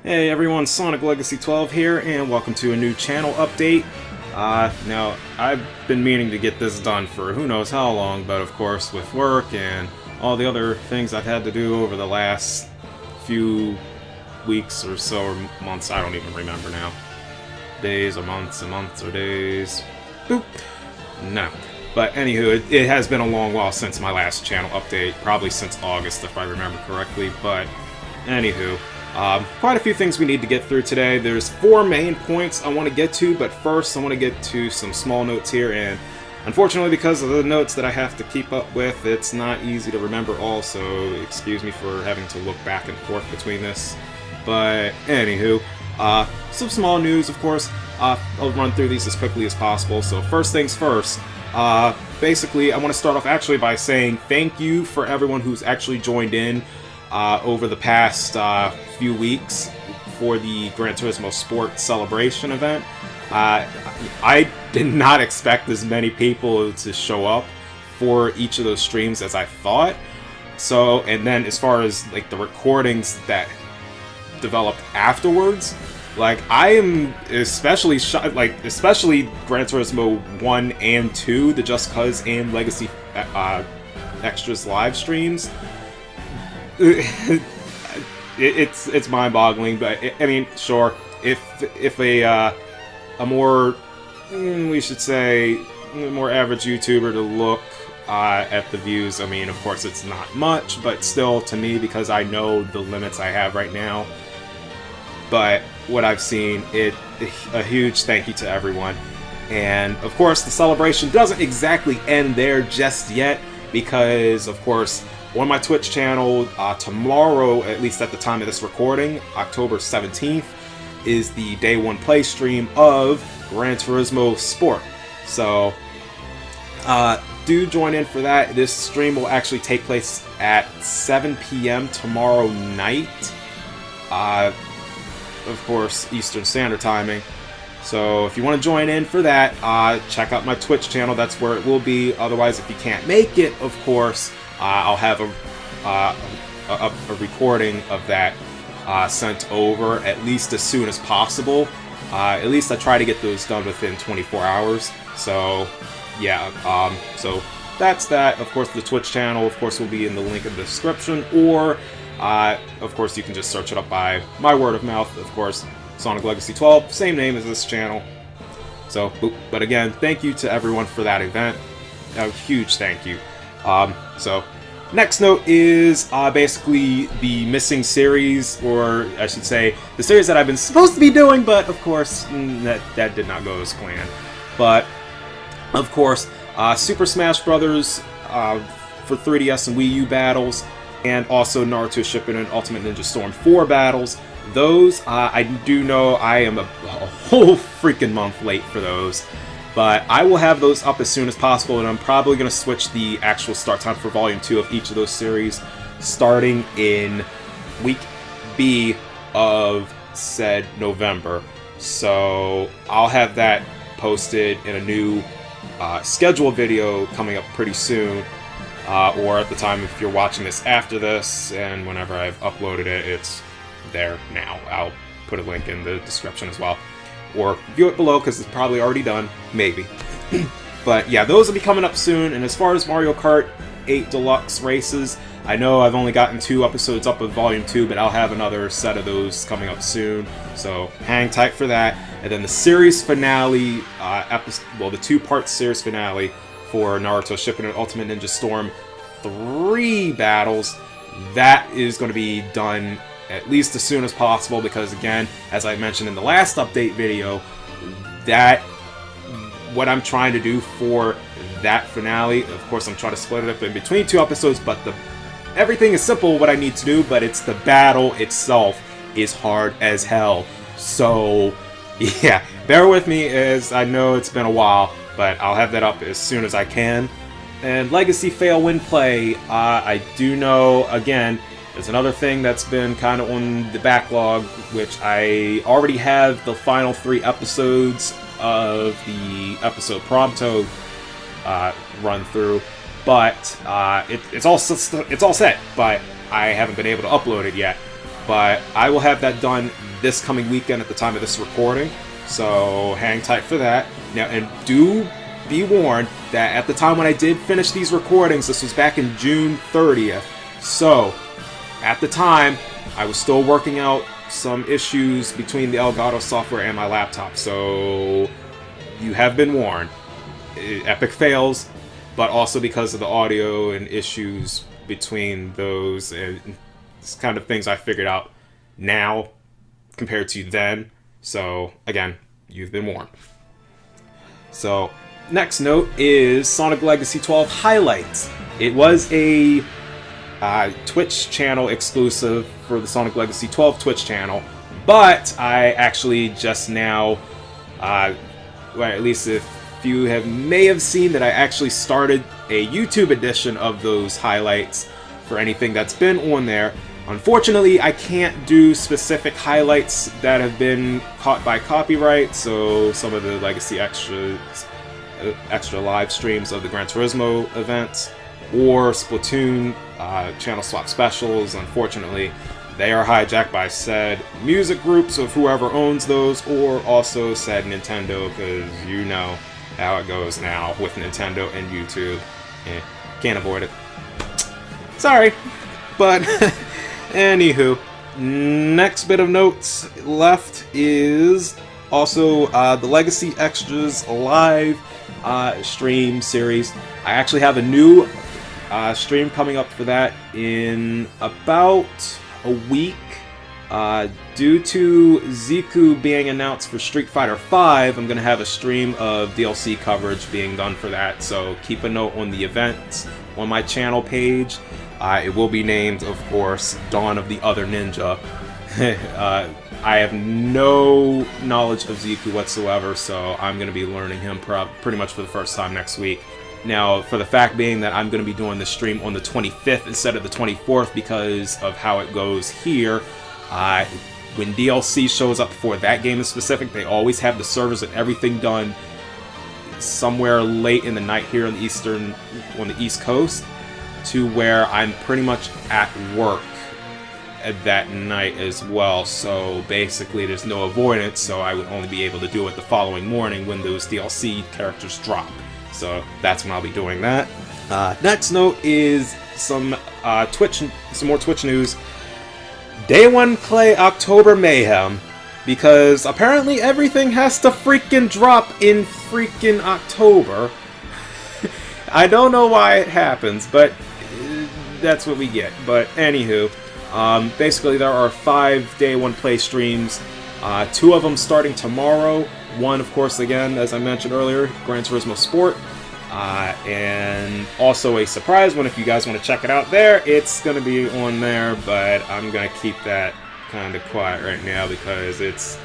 Hey everyone, Soniclegacy12 here, and welcome to a new channel update. Now, I've been meaning to get this done for who knows how long, but of course with work and all the other things I've had to do over the last few weeks or so, or months, I don't even remember now. Days or months and months or days. Boop. No. But anywho, it has been a long while since my last channel update, probably since August if I remember correctly, but anywho. Quite a few things we need to get through today. There's 4 main points I want to get to, but first I want to get to some small notes here, and unfortunately because of the notes that I have to keep up with, it's not easy to remember all, so excuse me for having to look back and forth between this. But anywho, some small news, of course. I'll run through these as quickly as possible. So first things first, basically I want to start off actually by saying thank you for everyone who's actually joined in over the past few weeks for the Gran Turismo Sport Celebration event. I did not expect as many people to show up for each of those streams as I thought. So, and then as far as like the recordings that developed afterwards, like I am especially especially Gran Turismo 1 and 2, the Just Cause and Legacy Extras live streams. It's mind-boggling, but I mean, sure, if a more, we should say, more average YouTuber to look at the views, I mean, of course it's not much, but still, to me, because I know the limits I have right now, but what I've seen, a huge thank you to everyone. And of course, the celebration doesn't exactly end there just yet, because of course, on my Twitch channel, tomorrow, at least at the time of this recording, October 17th, is the Day 1 play stream of Gran Turismo Sport. So, do join in for that. This stream will actually take place at 7 p.m. tomorrow night. Of course, Eastern Standard Timing. So if you want to join in for that, check out my Twitch channel. That's where it will be. Otherwise, if you can't make it, of course, I'll have a recording of that sent over at least as soon as possible. At least I try to get those done within 24 hours. So yeah, so that's that. Of course, the Twitch channel, of course, will be in the link in the description, or of course, you can just search it up by my word of mouth. Of course, Soniclegacy12, same name as this channel. So, but again, thank you to everyone for that event. A huge thank you. So, next note is basically the missing series, or I should say, the series that I've been supposed to be doing, but of course, that did not go as planned. But, of course, Super Smash Bros. For 3DS and Wii U battles, and also Naruto Shippuden Ultimate Ninja Storm 4 battles. Those, I do know I am a whole freaking month late for those. But I will have those up as soon as possible, and I'm probably going to switch the actual start time for Volume 2 of each of those series starting in Week B of said November. So I'll have that posted in a new scheduled video coming up pretty soon. Or at the time if you're watching this after this, and whenever I've uploaded it, it's there now. I'll put a link in the description as well. Or view it below, because it's probably already done. Maybe. But yeah, those will be coming up soon. And as far as Mario Kart 8 Deluxe races, I know I've only gotten 2 episodes up of Volume 2, but I'll have another set of those coming up soon. So hang tight for that. And then the series finale, the 2-part series finale for Naruto Shippuden Ultimate Ninja Storm 3 battles, that is going to be done at least as soon as possible, because again, as I mentioned in the last update video, that what I'm trying to do for that finale, of course I'm trying to split it up in between 2 episodes, but everything is simple what I need to do, but it's the battle itself is hard as hell. So yeah, bear with me, as I know it's been a while, but I'll have that up as soon as I can. And Legacy Fail Win Play, I do know, again, there's another thing that's been kind of on the backlog, which I already have the final 3 episodes of the episode Prompto run through, but it's all set, but I haven't been able to upload it yet. but I will have that done this coming weekend at the time of this recording, so hang tight for that. Now, and do be warned that at the time when I did finish these recordings, this was back in June 30th, so at the time I was still working out some issues between the Elgato software and my laptop, so you have been warned. Epic fails, but also because of the audio and issues between those, and it's kind of things I figured out now compared to then. So again, you've been warned. So next note is Soniclegacy12 highlights. It was a Twitch channel exclusive for the Soniclegacy12 Twitch channel, but I actually just now, well, at least if you may have seen that I actually started a YouTube edition of those highlights for anything that's been on there. Unfortunately, I can't do specific highlights that have been caught by copyright, so some of the Legacy extra live streams of the Gran Turismo events or Splatoon channel swap specials, unfortunately, they are hijacked by said music groups of whoever owns those, or also said Nintendo, because you know how it goes now with Nintendo and YouTube. Can't avoid it. Sorry. But, anywho, next bit of notes left is also the Legacy Extras live stream series. I actually have a new stream coming up for that in about a week. Due to Ziku being announced for Street Fighter V, I'm going to have a stream of DLC coverage being done for that, so keep a note on the events on my channel page. It will be named, of course, Dawn of the Other Ninja. I have no knowledge of Ziku whatsoever, so I'm going to be learning him pretty much for the first time next week. Now, for the fact being that I'm going to be doing the stream on the 25th instead of the 24th because of how it goes here, when DLC shows up for that game in specific, they always have the servers and everything done somewhere late in the night here on the East Coast, to where I'm pretty much at work at that night as well. So basically there's no avoidance, so I would only be able to do it the following morning when those DLC characters drop. So that's when I'll be doing that. Next note is some more Twitch news. Day 1 Clay October Mayhem, because apparently everything has to freaking drop in freaking October. I don't know why it happens, but that's what we get. But anywho, basically there are 5 Day 1 Play streams, 2 of them starting tomorrow. One, of course, again, as I mentioned earlier, Gran Turismo Sport. And also a surprise one if you guys want to check it out there. It's going to be on there, but I'm going to keep that kind of quiet right now because it's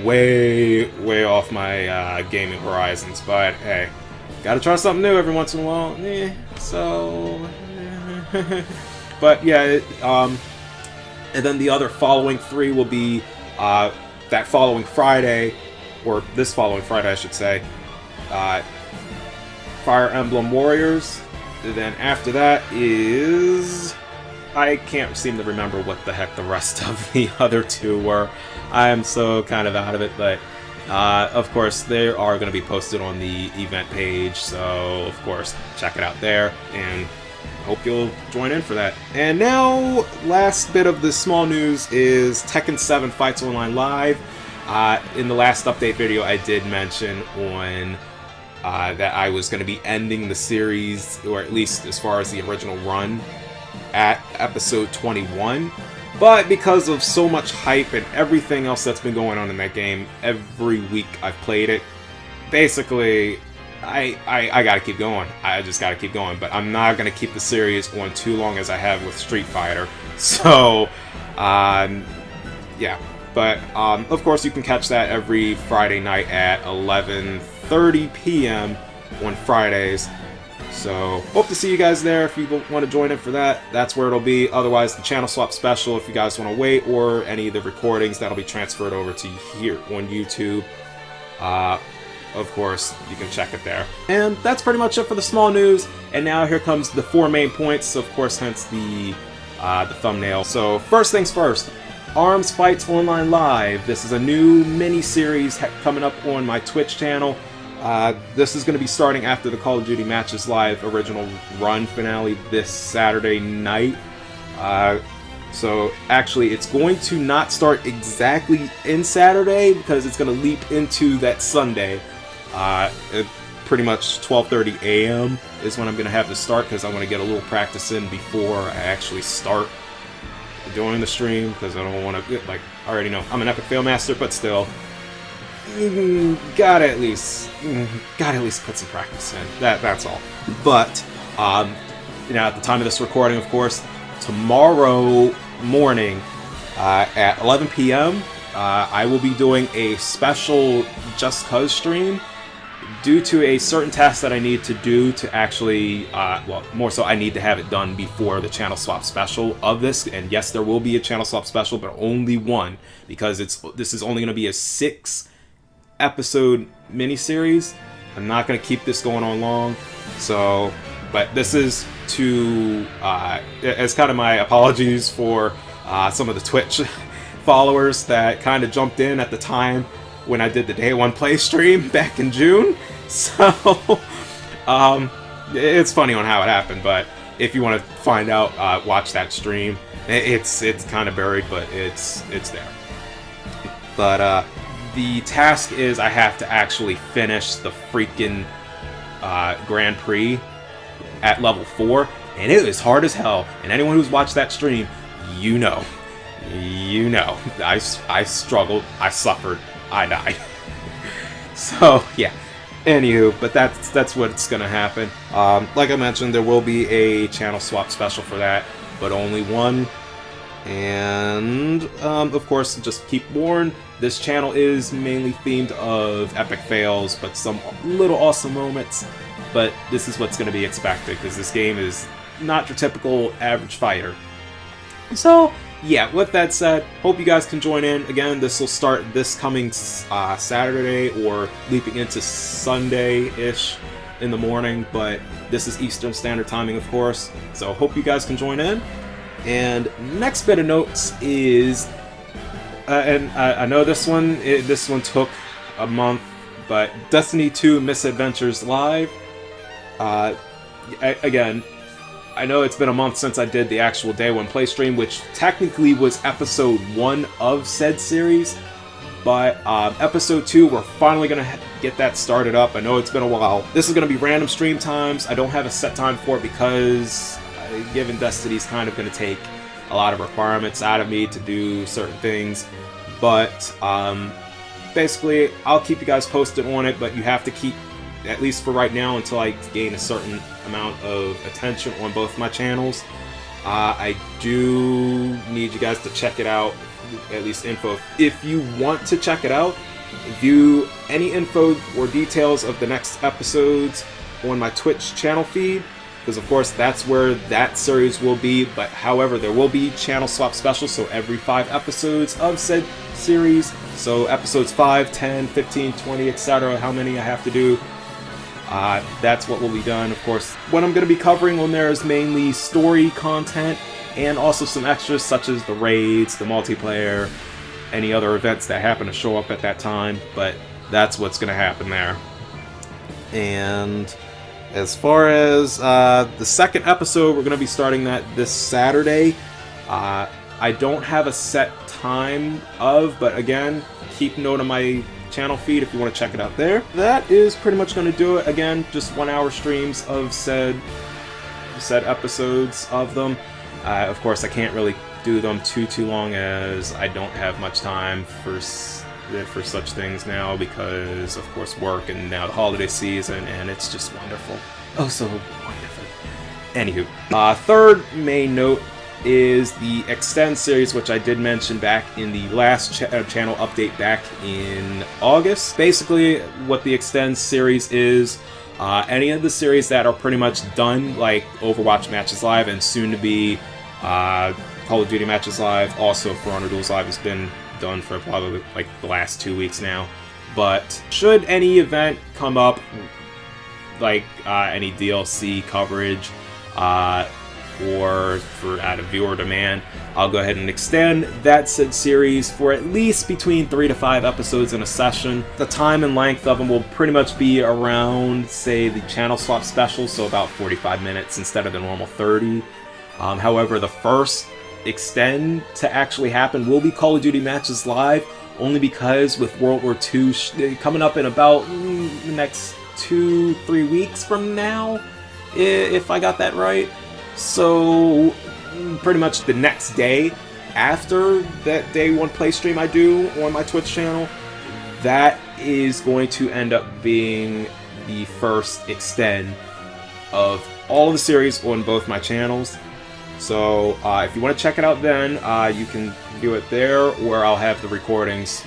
way off my gaming horizons. But hey, gotta try something new every once in a while. But yeah, and then the other following 3 will be that following Friday, or this following Friday I should say, Fire Emblem Warriors. And then after that is, I can't seem to remember what the heck the rest of the other 2 were. I am so kind of out of it, but of course they are going to be posted on the event page, so of course check it out there, and hope you'll join in for that. And now, last bit of the small news is Tekken 7 Fights Online Live. In the last update video I did mention on that I was going to be ending the series, or at least as far as the original run, at episode 21. But because of so much hype and everything else that's been going on in that game, every week I've played it, basically, I gotta keep going. I just gotta keep going. But I'm not gonna keep the series on too long as I have with Street Fighter. So, yeah. But, of course, you can catch that every Friday night at 11:30 p.m. on Fridays. So, hope to see you guys there if you want to join in for that. That's where it'll be. Otherwise, the channel swap special, if you guys want to wait, or any of the recordings, that'll be transferred over to here on YouTube. Of course, you can check it there. And that's pretty much it for the small news. And now here comes the 4 main points, of course, hence the thumbnail. So, first things first. Arms Fights Online Live. This is a new mini-series coming up on my Twitch channel. This is going to be starting after the Call of Duty Matches Live original run finale this Saturday night. So actually it's going to not start exactly in Saturday because it's going to leap into that Sunday. Pretty much 12:30 a.m. is when I'm going to have to start because I want to get a little practice in before I actually start doing the stream, because I don't want to, like, I already know I'm an epic fail master, but still, gotta at least put some practice in. That's all. But you know, at the time of this recording, of course, tomorrow morning at 11 p.m. I will be doing a special Just Cause stream due to a certain task that I need to do to actually, well, more so I need to have it done before the channel swap special of this. And yes, there will be a channel swap special, but only one, because this is only going to be a 6-episode miniseries. I'm not going to keep this going on long, so, but this is to, as kind of my apologies for some of the Twitch followers that kind of jumped in at the time when I did the Day 1 play stream back in June. So, it's funny on how it happened, but if you want to find out, watch that stream. It's kind of buried, but it's there. But the task is I have to actually finish the freaking Grand Prix at level 4, and it is hard as hell. And anyone who's watched that stream, you know, I struggled, I suffered, I died. So yeah. Anywho, but that's what's gonna happen. Like I mentioned, there will be a channel swap special for that, but only one. And of course, just keep warned, this channel is mainly themed of epic fails, but some little awesome moments. But this is what's gonna be expected, because this game is not your typical average fighter. So yeah, with that said, hope you guys can join in. Again, this will start this coming Saturday or leaping into Sunday-ish in the morning, but this is Eastern Standard Timing, of course, so hope you guys can join in. And next bit of notes is, and I know this one took a month, but Destiny 2 Misadventures Live, again, I know it's been a month since I did the actual Day 1 play stream, which technically was episode 1 of said series, but episode 2, we're finally going to get that started up. I know it's been a while. This is going to be random stream times. I don't have a set time for it because, given Destiny's kind of going to take a lot of requirements out of me to do certain things, but basically, I'll keep you guys posted on it, but you have to keep, at least for right now, until I gain a certain amount of attention on both my channels. I do need you guys to check it out, at least info. If you want to check it out, view any info or details of the next episodes on my Twitch channel feed, because of course that's where that series will be. But however, there will be channel swap specials, so every 5 episodes of said series, so episodes 5, 10, 15, 20, etc., how many I have to do, that's what will be done. Of course, what I'm going to be covering on there is mainly story content and also some extras such as the raids, the multiplayer, any other events that happen to show up at that time, but that's what's going to happen there. And as far as the second episode, we're going to be starting that this Saturday. I don't have a set time but again, keep note of my channel feed if you want to check it out there. That is pretty much going to do it. Again, just 1-hour streams of said episodes of them. Of course, I can't really do them too long, as I don't have much time for such things now, because of course work and now the holiday season, and it's just wonderful. Oh, so wonderful. Anywho, third main note is the Extend series, which I did mention back in the last channel update back in August. Basically, what the Extend series is, any of the series that are pretty much done, like Overwatch Matches Live and soon to be Call of Duty Matches Live, also For Honor Duels Live has been done for probably like the last 2 weeks now. But should any event come up, like any DLC coverage, or for out of viewer demand, I'll go ahead and extend that said series for at least between 3 to 5 episodes in a session. The time and length of them will pretty much be around, say, the channel swap special, so about 45 minutes instead of the normal 30. However, the first extend to actually happen will be Call of Duty Matches Live, only because with World War II coming up in about the next 2-3 weeks from now, if I got that right. So pretty much the next day after that day one play stream I do on my Twitch channel, that is going to end up being the first extend of all of the series on both my channels. So if you want to check it out then, you can do it there, or I'll have the recordings.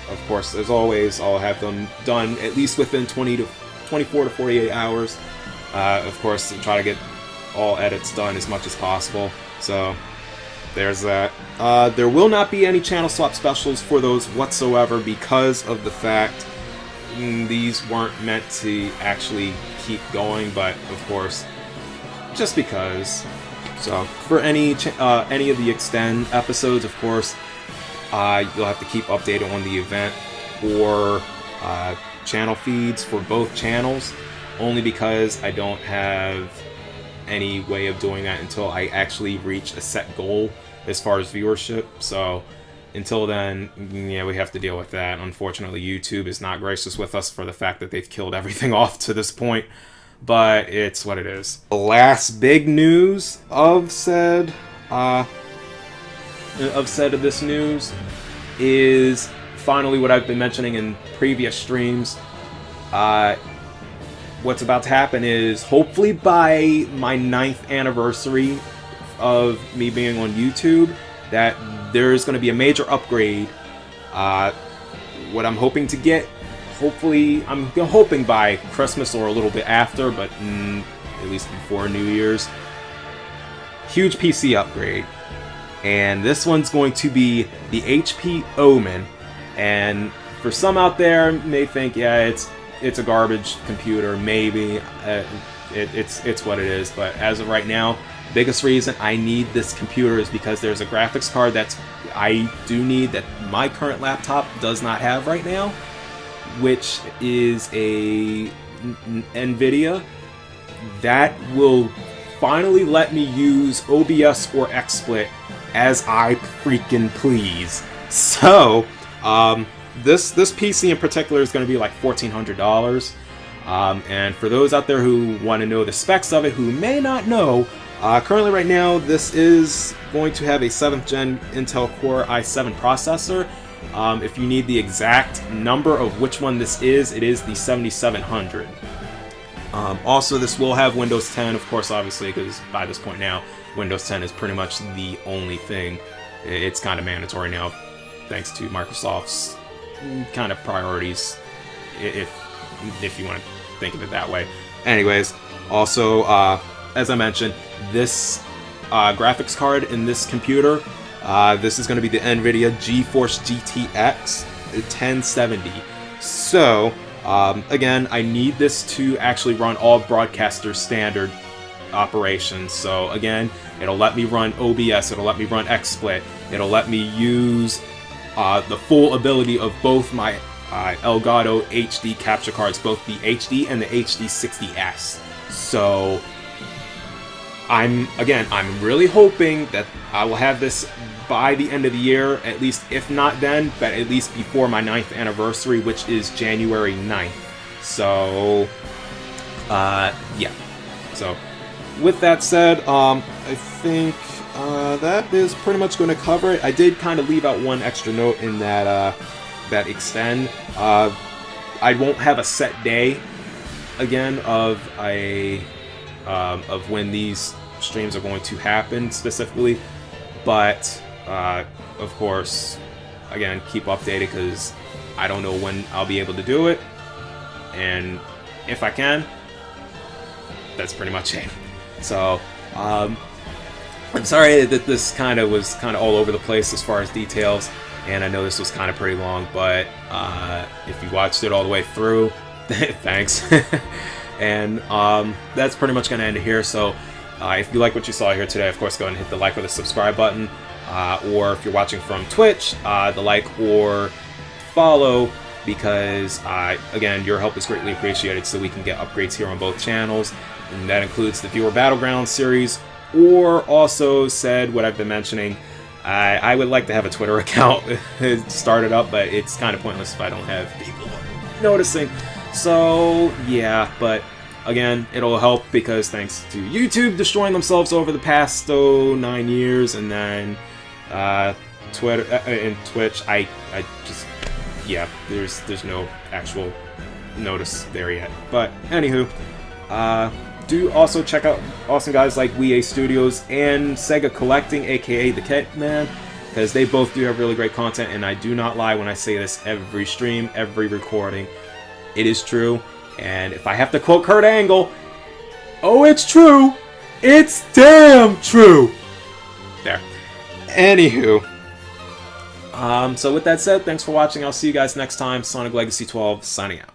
Of course, as always, I'll have them done at least within 24 to 48 hours. Of course, to try to get all edits done as much as possible. So there's that. There will not be any channel swap specials for those whatsoever, because of the fact these weren't meant to actually keep going, but of course, just because. So for any of the extend episodes, of course, you'll have to keep updated on the event or channel feeds for both channels, only because I don't have any way of doing that until I actually reach a set goal as far as viewership. So until then, yeah, we have to deal with that. Unfortunately, YouTube is not gracious with us for the fact that they've killed everything off to this point, but it's what it is. The last big news of this news is finally what I've been mentioning in previous streams. What's about to happen is, hopefully by my 9th anniversary of me being on YouTube, that there's going to be a major upgrade. What I'm hoping to get, I'm hoping by Christmas or a little bit after, but at least before New Year's, huge PC upgrade. And this one's going to be the HP Omen. And for some out there may think, yeah, it's a garbage computer, maybe it's what it is, but as of right now, biggest reason I need this computer is because there's a graphics card I do need that my current laptop does not have right now, which is a NVIDIA that will finally let me use OBS or XSplit as I freaking please. So this PC in particular is going to be like $1,400. And for those out there who want to know the specs of it, who may not know, currently right now this is going to have a 7th gen Intel Core i7 processor. If you need the exact number of which one this is, it is the 7700. Also, this will have Windows 10, of course, obviously, because by this point now, Windows 10 is pretty much the only thing. It's kind of mandatory now, thanks to Microsoft's kind of priorities, if you want to think of it that way. Anyways, also, as I mentioned, this graphics card in this computer, this is going to be the NVIDIA GeForce GTX 1070. So, again, I need this to actually run all broadcaster standard operations. So again, it'll let me run OBS, it'll let me run XSplit, it'll let me use the full ability of both my Elgato HD capture cards, both the HD and the HD60S. So I'm really hoping that I will have this by the end of the year, at least, if not then, but at least before my 9th anniversary, which is January 9th. So, yeah. So, with that said, I think that is pretty much going to cover it. I did kind of leave out one extra note in that that extend. I won't have a set day again of when these streams are going to happen specifically, but of course, again, keep updated because I don't know when I'll be able to do it, and if I can, that's pretty much it. So I'm sorry that this was all over the place as far as details, and I know this was kind of pretty long, but if you watched it all the way through, thanks. And that's pretty much going to end it here. So If you like what you saw here today, of course, go ahead and hit the like or the subscribe button. Or if you're watching from Twitch, the like or follow, because, again, your help is greatly appreciated so we can get upgrades here on both channels. And that includes the Viewer Battleground series, or also said what I've been mentioning. I would like to have a Twitter account started up, but it's kind of pointless if I don't have people noticing. So, yeah, but again, it'll help because thanks to YouTube destroying themselves over the past 9 years, and then Twitter and Twitch, I just, yeah, there's no actual notice there yet. But anywho, do also check out awesome guys like WEA Studios and Sega Collecting, aka the Kit Man, because they both do have really great content, and I do not lie when I say this every stream, every recording. It is true, and if I have to quote Kurt Angle, oh, it's true! It's damn true! There. Anywho. So with that said, thanks for watching. I'll see you guys next time. Soniclegacy12 signing out.